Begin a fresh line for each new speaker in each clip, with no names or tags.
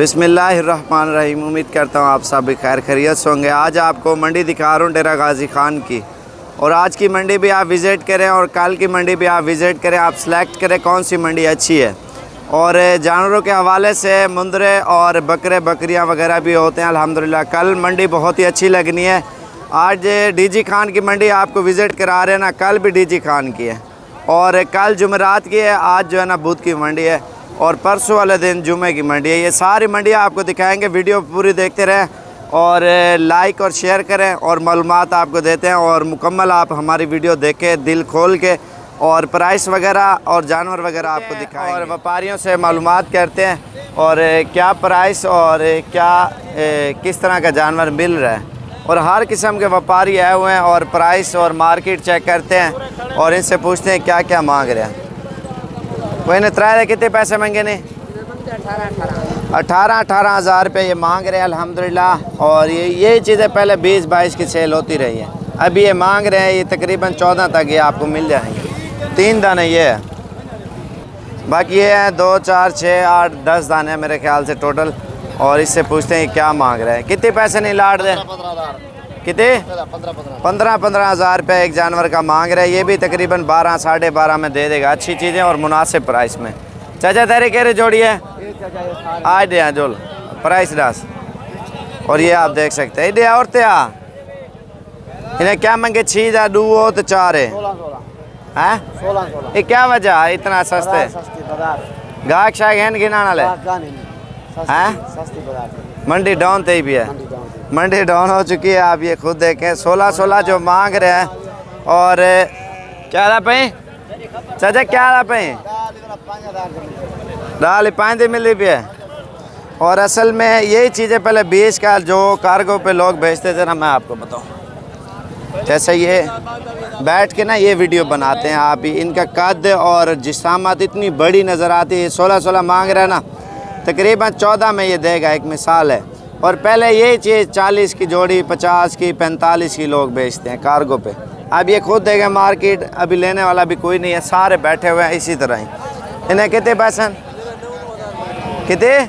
बिस्मिल्लाहिर्रहमानिर्रहीम। उम्मीद करता हूँ आप सब भी खैर खैरियत से होंगे। आज आपको मंडी दिखा रहा हूँ डेरा गाजी खान की, और आज की मंडी भी आप विज़िट करें और कल की मंडी भी आप विज़िट करें। आप सेलेक्ट करें कौन सी मंडी अच्छी है। और जानवरों के हवाले से मुंदरे और बकरे बकरियाँ वगैरह भी होते हैं अल्हम्दुलिल्लाह। कल मंडी बहुत ही अच्छी लगनी है। आज डीजी खान की मंडी आपको विज़िट करा रहे हैं ना, कल भी डीजी खान की है और कल जुमेरात की है। आज जो है ना बुध की मंडी है और परसों वाले दिन जुमे की मंडी है। ये सारी मंडियाँ आपको दिखाएंगे, वीडियो पूरी देखते रहें और लाइक और शेयर करें और मालूमात आपको देते हैं। और मुकम्मल आप हमारी वीडियो देखें दिल खोल के, और प्राइस वगैरह और जानवर वगैरह आपको दिखाएंगे और व्यापारियों से मालूमात करते हैं और क्या प्राइस और क्या किस तरह का जानवर मिल रहा है। और हर किस्म के व्यापारी आए हुए हैं और प्राइस और मार्केट चेक करते हैं और इनसे पूछते हैं क्या क्या मांग रहे हैं। कोई ने त्राय कितने पैसे मांगे ने? 18 हज़ार रुपये ये मांग रहे हैं अल्हम्दुलिल्लाह। और ये चीज़ें पहले 20-22 की सेल होती रही है, अभी ये मांग रहे हैं ये तकरीबन 14 तक ये आपको मिल जाएंगे। 3 दाने ये है, बाकी ये हैं 2, 4, 6, 8, 10 दाने मेरे ख्याल से टोटल। और इससे पूछते हैं क्या मांग रहे हैं, कितने पैसे नहीं लाट दे? कितने? 15 हज़ार रुपये एक जानवर का मांग रहे हैं। ये भी तकरीबन 12, 12.5 में दे देगा। अच्छी चीज़ें और मुनासिब प्राइस में। चाचा तेरे कह रहे जोड़ी है आज दे जोल प्राइस डास। और ये आप देख सकते हैं और त्या इन्हें क्या मांगे? 6 2 तो 4 है। ये क्या वजह है इतना सस्ते? गाहक शायद हैं गिना वाले मंडी डाउन ते भी है, मंडी डाउन हो चुकी है। आप ये खुद देखें 16 जो मांग रहे हैं। और क्या रहा पे चाचा, क्या रहा पे डाल 5 मिली भी है। और असल में यही चीज़ें पहले 20 का जो कार्गो पे लोग भेजते थे ना, मैं आपको बताऊं, जैसे ये बैठ के ना ये वीडियो बनाते हैं आप, इनका कद और जिस्मात इतनी बड़ी नज़र आती है। 16 मांग रहे हैं ना, तकरीबन 14 में ये देगा, एक मिसाल है। और पहले यही चीज़ 40 की जोड़ी, 50 की, 45 की लोग बेचते हैं कार्गो पे। अब ये खुद देगा मार्केट, अभी लेने वाला भी कोई नहीं है, सारे बैठे हुए हैं इसी तरह ही। इन्हें कितने पैसे? कितने?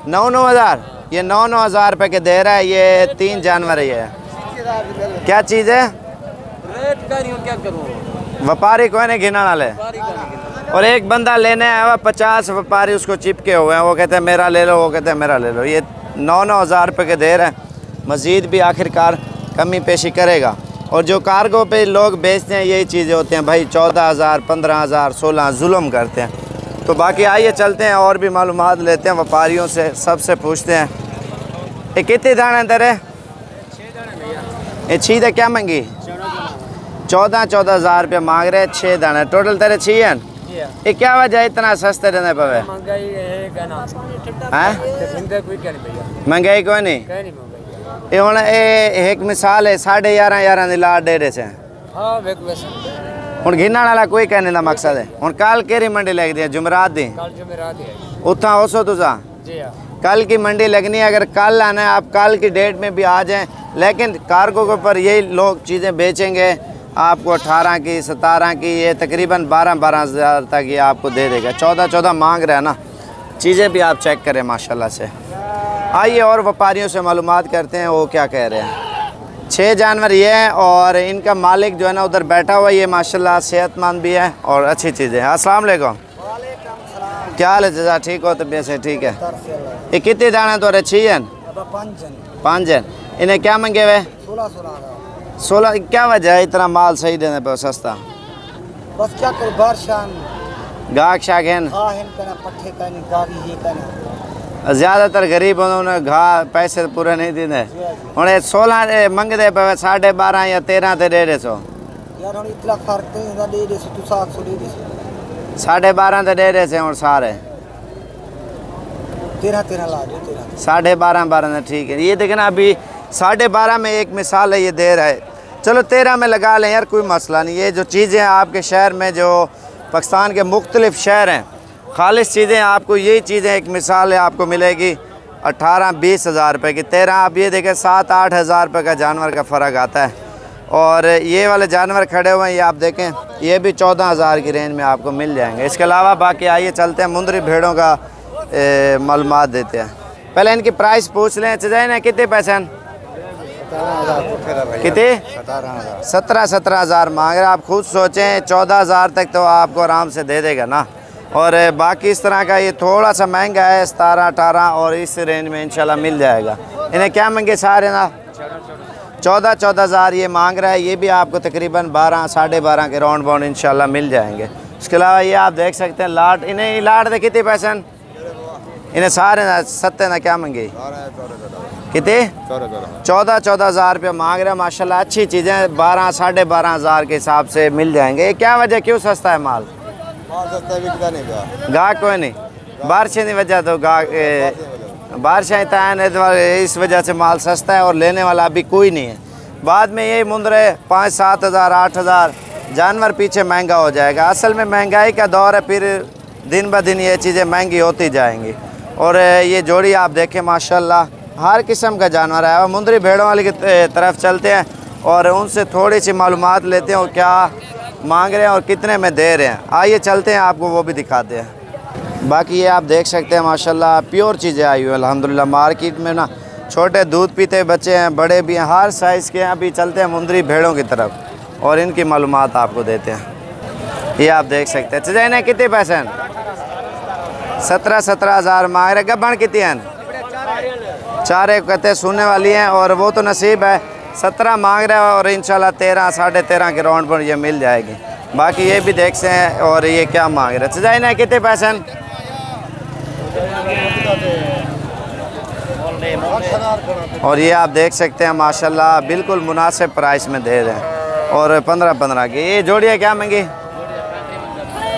9 हज़ार। ये 9 हज़ार रुपये के दे रहा है। ये 3 जानवर ये है। क्या चीज़ है? व्यापारी कोई नहीं गिना वाले। और एक बंदा लेने आया हुआ, 50 व्यापारी उसको चिपके हुए हैं। वो कहते हैं मेरा ले लो, वो कहते हैं मेरा ले लो। ये 9 हज़ार रुपये के दे रहे हैं। मज़ीद भी आखिरकार कमी पेशी करेगा। और जो कार्गो पे लोग बेचते हैं यही चीज़ें होती हैं भाई, 14 हज़ार, 15 हज़ार, 16 जुल्म करते हैं। तो बाकी आइए चलते हैं और भी मालूमात लेते हैं व्यापारियों से, सबसे पूछते हैं। ये कितने दाने तेरे? ये 6 दे क्या मांगी? 14 हज़ार रुपये मांग रहे हैं। 6 दाने टोटल तेरे 6 हैं। ये क्या वजह इतना सस्ते रहने पे? महंगाई कोई नहीं। ये हुण एक मिसाल है 11.5 की लाट दे रहे हैं। हुण गिनने वाला कोई कहने का मकसद है। हुण कल केरी मंडी लगती है? जुमेरात दी। उत्था हो सो तुसा कल की मंडी लगनी है। अगर कल आना है आप कल की डेट में भी आ जाएं, लेकिन कार्गो के ऊपर यही लोग चीज़ें बेचेंगे आपको 18 की, 17 की। ये तकरीबन 12 हज़ार तक ये आपको दे देगा। 14 मांग रहा है ना। चीज़ें भी आप चेक करें माशाल्लाह से। आइए और व्यापारियों से मालूमात करते हैं वो क्या कह रहे हैं। 6 जानवर ये हैं और इनका मालिक जो है ना उधर बैठा हुआ, ये माशाल्लाह सेहतमंद भी है और अच्छी चीज़ें हैं। अस्सलाम वालेकुम। क्या हाल है चाचा? ठीक हो? तबीयत से ठीक है। ये कितने दाने तो 6 हैं? 5 हैं। इन्हें क्या मंगे हुए? 16। क्या वजह है इतना माल सही देने पर सस्ता?
बस क्या करो, बारशान
गाहक शाक हैं ज़्यादातर गरीब उन्होंने पैसे पूरे नहीं देने। हूँ 16 मंगते पे 12.5 या 13 ते 150
यार। हुण इतना फर्क दे दे तू 700 दे दे।
12.5 ते दे रहे थे और सारे
13 ला दो।
12.5 ठीक है। ये देखना अभी 12.5 में एक मिसाल है ये दे रहा है। चलो 13 में लगा लें यार, कोई मसला नहीं। ये जो चीज़ें आपके शहर में जो पाकिस्तान के मुख्तलिफ शहर हैं, खालिश चीज़ें आपको यही चीज़ें एक मिसाल है आपको मिलेगी 18-20 हज़ार रुपये की। 13 आप ये देखें 7-8 हज़ार रुपये का जानवर का फ़र्क आता है। और ये वाले जानवर खड़े हुए हैं ये आप देखें, ये भी 14 हज़ार की रेंज में आपको मिल जाएंगे। इसके अलावा बाकी आइए चलते हैं मुंदरी भेड़ों का मालूमात देते हैं। पहले इनकी प्राइस पूछ लें। चजाए ना कितने पैसे हैं? कितने? 17,000 मांग रहे हैं। आप खुद सोचें 14,000 तक तो आपको आराम से दे देगा ना। और बाकी इस तरह का ये थोड़ा सा महंगा है 17-18 और इस रेंज में इंशाल्लाह मिल जाएगा। इन्हें क्या मंगे सारे ना 14,000 ये मांग रहा है। ये भी आपको तकरीबन 12 साढ़े 12 के राउंड बाउंड इंशाल्लाह मिल जाएंगे। उसके अलावा ये आप देख सकते हैं लाट। इन्हें लाट दे कितने पैसे हैं? इन्हें सारे ना 7 ना क्या मंगे कितने? 14,000 रुपये मांग रहे हैं। माशाल्लाह अच्छी चीज़ें 12 साढ़े 12,000 के हिसाब से मिल जाएंगे। ये क्या वजह क्यों सस्ता है माल? गाहक कोई नहीं, बारिशें नहीं वजह तो गाहक बारिशें तयन इस वजह से माल सस्ता है और लेने वाला अभी कोई नहीं है। बाद में यही मुंदरे 5-7 हज़ार 8 हज़ार जानवर पीछे महंगा हो जाएगा। असल में महंगाई का दौर है, फिर दिन ब दिन ये चीज़ें महंगी होती जाएंगी। और ये जोड़ी आप देखें माशाल्लाह हर किस्म का जानवर है। और मुंदरी भेड़ों वाली की तरफ चलते हैं और उनसे थोड़ी सी मालूमात लेते हैं और क्या मांग रहे हैं और कितने में दे रहे हैं। आइए चलते हैं, आपको वो भी दिखाते हैं। बाकी ये आप देख सकते हैं माशाल्लाह प्योर चीज़ें आई हुई हैं अल्हम्दुलिल्लाह। मार्केट में ना छोटे दूध पीते बच्चे हैं, बड़े भी हैं, हर साइज़ के हैं। अभी चलते हैं मुंदरी भेड़ों की तरफ और इनकी मालूमात आपको देते हैं। ये आप देख सकते हैं। चलिए इन्हें कितने पैसे हैं? 17,000 मांग रहे। गब्बन कितनी हैं? 4 एक कहते सुनने वाली हैं और वो तो नसीब है। 17 मांग रहे हैं और इंशाल्लाह 13 साढ़े 13 के राउंड पर ये मिल जाएगी। बाकी ये भी देखते हैं और ये क्या मांग रहे हैं। चजाई ना कितने पैसे हैं? और ये आप देख सकते हैं माशाल्लाह बिल्कुल मुनासिब प्राइस में दे रहे हैं और 15-15 की। ये जोड़ियाँ क्या महंगी?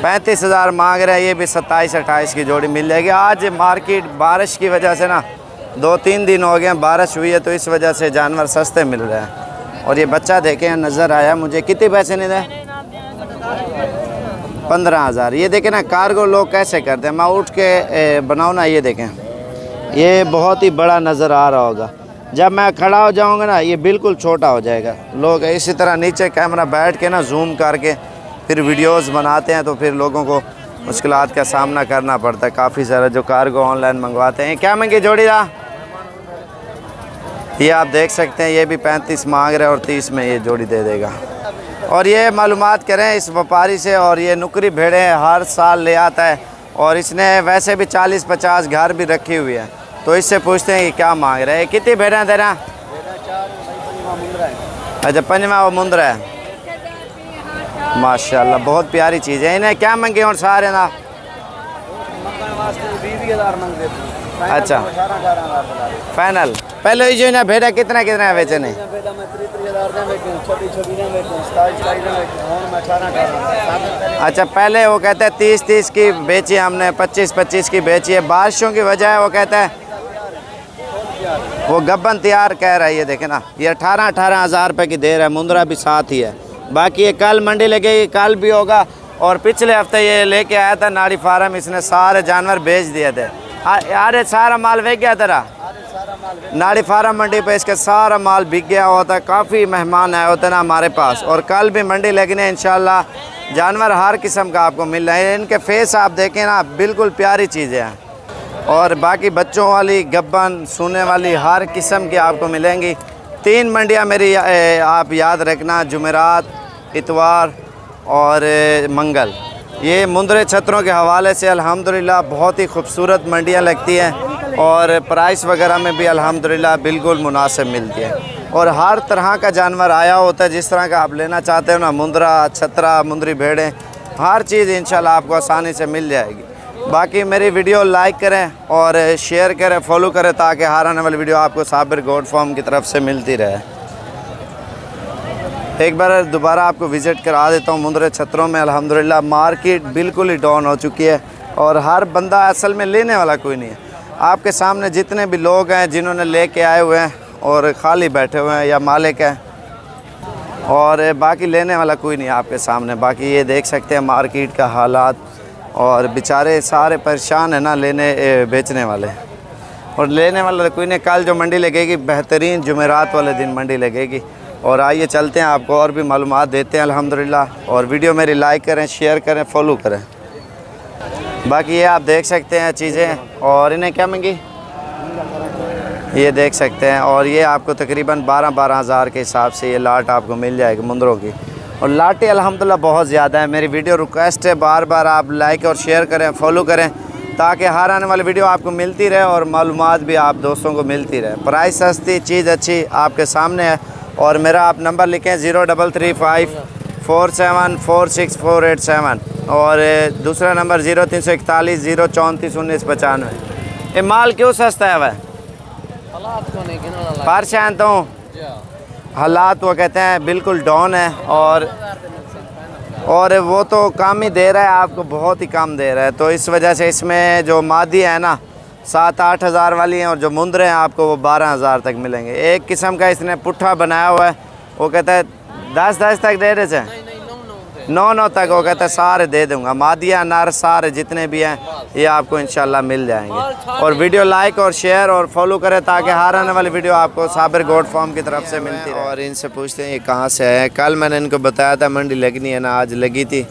35,000 मांग रहे हैं। ये भी 27-28 की जोड़ी मिल जाएगी। आज मार्केट बारिश की वजह से ना 2-3 दिन हो गए हैं बारिश हुई है, तो इस वजह से जानवर सस्ते मिल रहे हैं। और ये बच्चा देखें नज़र आया मुझे। कितने पैसे नहीं दे? 15,000। ये देखें ना कार्गो लोग कैसे करते हैं। मैं उठ के बनाऊँ ना, ये देखें ये बहुत ही बड़ा नज़र आ रहा होगा। जब मैं खड़ा हो जाऊँगा ना ये बिल्कुल छोटा हो जाएगा। लोग इसी तरह नीचे कैमरा बैठ के ना जूम करके फिर वीडियोस बनाते हैं, तो फिर लोगों को मुश्किलात का सामना करना पड़ता है काफ़ी सारा जो कार्गो ऑनलाइन मंगवाते हैं। क्या महंगी जोड़ी रहा? ये आप देख सकते हैं ये भी 35 मांग रहे हैं और 30 में ये जोड़ी दे देगा। और ये मालूमात करें इस व्यापारी से। और ये नुकरी भेड़ें हर साल ले आता है और इसने वैसे भी 40-50 घर भी रखी हुई है, तो इससे पूछते हैं कि क्या मांग रहे हैं। कितनी भेड़ें दे रहा? अच्छा 5वां वो मुंदरा है। माशाल्लाह बहुत प्यारी चीज़ है। इन्हें क्या मंगे और सारे ना? अच्छा फाइनल। पहले जो ना भेड़ा कितना है बेचने? अच्छा पहले वो कहते हैं 30-30 की बेची हमने, 25-25 की बेची है। बारिशों की वजह है वो कहता है वो गब्बन तैयार कह रहा है। ये देखे ना ये 18-18 हज़ार रुपये की दे रहा है। मुंदरा भी साथ ही है। बाकी ये कल मंडी लगेगी, कल भी होगा। और पिछले हफ्ते ये लेके आया था नाड़ी फार्म, इसने सारे जानवर बेच दिए थे। अरे सारा माल बिक गया तेरा? नाड़ी फार्म मंडी पे इसका सारा माल बिक गया होता। काफ़ी मेहमान आए होते ना हमारे पास। और कल भी मंडी लगने इंशाल्लाह जानवर हर किस्म का आपको मिल रहा है। इनके फेस आप देखें ना बिल्कुल प्यारी चीज़ें हैं। और बाकी बच्चों वाली गब्बन सोने वाली हर किस्म की आपको मिलेंगी। 3 मंडियाँ मेरी आप याद रखना, जुमेरात, इतवार और मंगल। ये मुंदरे छतरों के हवाले से अल्हम्दुलिल्लाह बहुत ही खूबसूरत मंडियाँ लगती हैं और प्राइस वगैरह में भी अल्हम्दुलिल्लाह बिल्कुल मुनासिब मिलती है। और हर तरह का जानवर आया होता है जिस तरह का आप लेना चाहते हो ना, मुंदरा, छतरा, मुंदरी भेड़ें, हर चीज़ इंशाल्लाह आपको आसानी से मिल जाएगी। बाकी मेरी वीडियो लाइक करें और शेयर करें, फॉलो करें, ताकि हर आने वाली वीडियो आपको साबिर गोट फार्म की तरफ से मिलती रहे। एक बार दोबारा आपको विज़िट करा देता हूँ मुंदरे छतरों में। अल्हम्दुलिल्लाह मार्केट बिल्कुल ही डाउन हो चुकी है और हर बंदा असल में लेने वाला कोई नहीं है। आपके सामने जितने भी लोग हैं जिन्होंने लेके आए हुए हैं और ख़ाली बैठे हुए हैं या मालिक हैं, और बाकी लेने वाला कोई नहीं है आपके सामने। बाकी ये देख सकते हैं मार्केट का हालात, और बेचारे सारे परेशान हैं ना लेने बेचने वाले, और लेने वाला कोई नहीं। कल जो मंडी लगेगी बेहतरीन जुमेरात वाले दिन मंडी लगेगी। और आइए चलते हैं, आपको और भी मालूमात देते हैं अल्हम्दुलिल्लाह। और वीडियो मेरी लाइक करें, शेयर करें, फॉलो करें। बाकी ये आप देख सकते हैं चीज़ें, और इन्हें क्या मंगी ये देख सकते हैं। और ये आपको तकरीबन 12-12 हज़ार के हिसाब से ये लाट आपको मिल जाएगी मुंदरों की। और लाटें अल्हम्दुलिल्लाह बहुत ज़्यादा है। मेरी वीडियो रिक्वेस्ट है बार बार आप लाइक और शेयर करें, फॉलो करें, ताकि हर आने वाली वीडियो आपको मिलती रहे और मालूमात भी आप दोस्तों को मिलती रहे। प्राइस सस्ती, चीज़ अच्छी आपके सामने है। और मेरा आप नंबर लिखें 033547464887 और दूसरा नंबर 0341 034 1995। ये माल क्यों सस्ता है वह पारशान तो हालात वो कहते हैं बिल्कुल डाउन है, और वो तो कम ही दे रहा है आपको, बहुत ही कम दे रहा है। तो इस वजह से इसमें जो मादी है ना 7-8 हज़ार वाली हैं, और जो मुंदरे हैं आपको वो 12 हज़ार तक मिलेंगे। एक किस्म का इसने पुट्ठा बनाया हुआ है, वो कहता है 10-10 तक दे रहे थे, 9-9 तक वो कहता है सारे दे दूंगा। मादिया नर सारे जितने भी हैं ये आपको इंशाल्लाह मिल जाएंगे। और वीडियो लाइक और शेयर और फॉलो करें, ताकि हर आने वाली वीडियो आपको साबिर गोट फार्म की तरफ से मिलती है। और इनसे पूछते हैं ये कहाँ से है। कल मैंने इनको बताया था मंडी लगनी है ना, आज लगी थी।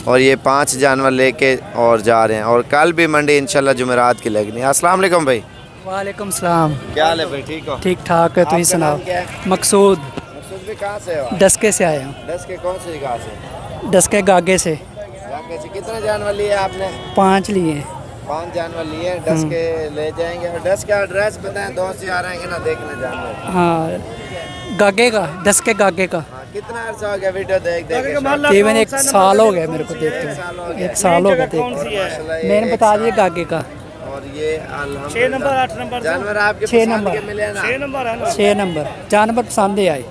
और ये 5 जानवर लेके और जा रहे हैं, और कल भी मंडी इंशाल्लाह जुमेरात की लगनी है। अस्सलाम वालेकुम भाई।
वालेकुम सलाम।
क्या हाल है भाई, ठीक हो?
ठीक ठाक है, तुम सुनाओ। मकसूद
भी कहाँ से हो?
डस्के से आया हूँ।
डस्के कौन सी जगह से?
डस्के गागे से।
गागे से कितने जानवर लिए आपने?
5 लिए।
5 जानवर लिए, डस्के ले जाएंगे। और डस्के का एड्रेस बताएं, दोस्त यार आएंगे ना देखने जानवर।
हाँ, गागे का, डस्के गागे का।
हाँ, कितना अर्सा हो गया वीडियो देख देख के?
तकरीबन 1 साल हो गया मेरे को देखते हुए। 1 साल हो गया देखते। मैंने बता दिया गागे का।
और ये
6 नंबर 8 नंबर
जानवर आपके
6
पसंद
नंबर
के मिले ना?
6 नंबर है ना।
6 नंबर जानवर पसंद ही आए,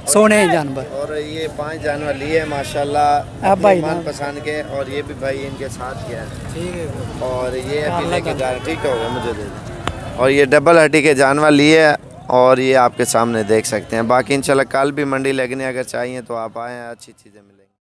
सोने हैं जानवर।
और ये 5 जानवर लिए माशाल्लाह
अब भाई
मन पसंद के। और ये भी भाई इनके साथ किया है।
ठीक है।
और ये अभी लेके जा रहे, ठीक हो गया मुझे दे दो। और ये डबल हड्डी के जानवर लिए, और ये आपके सामने देख सकते हैं। बाकी इंशाल्लाह कल भी मंडी लगने अगर चाहिए तो आप आएँ, अच्छी चीज़ें मिलेंगी।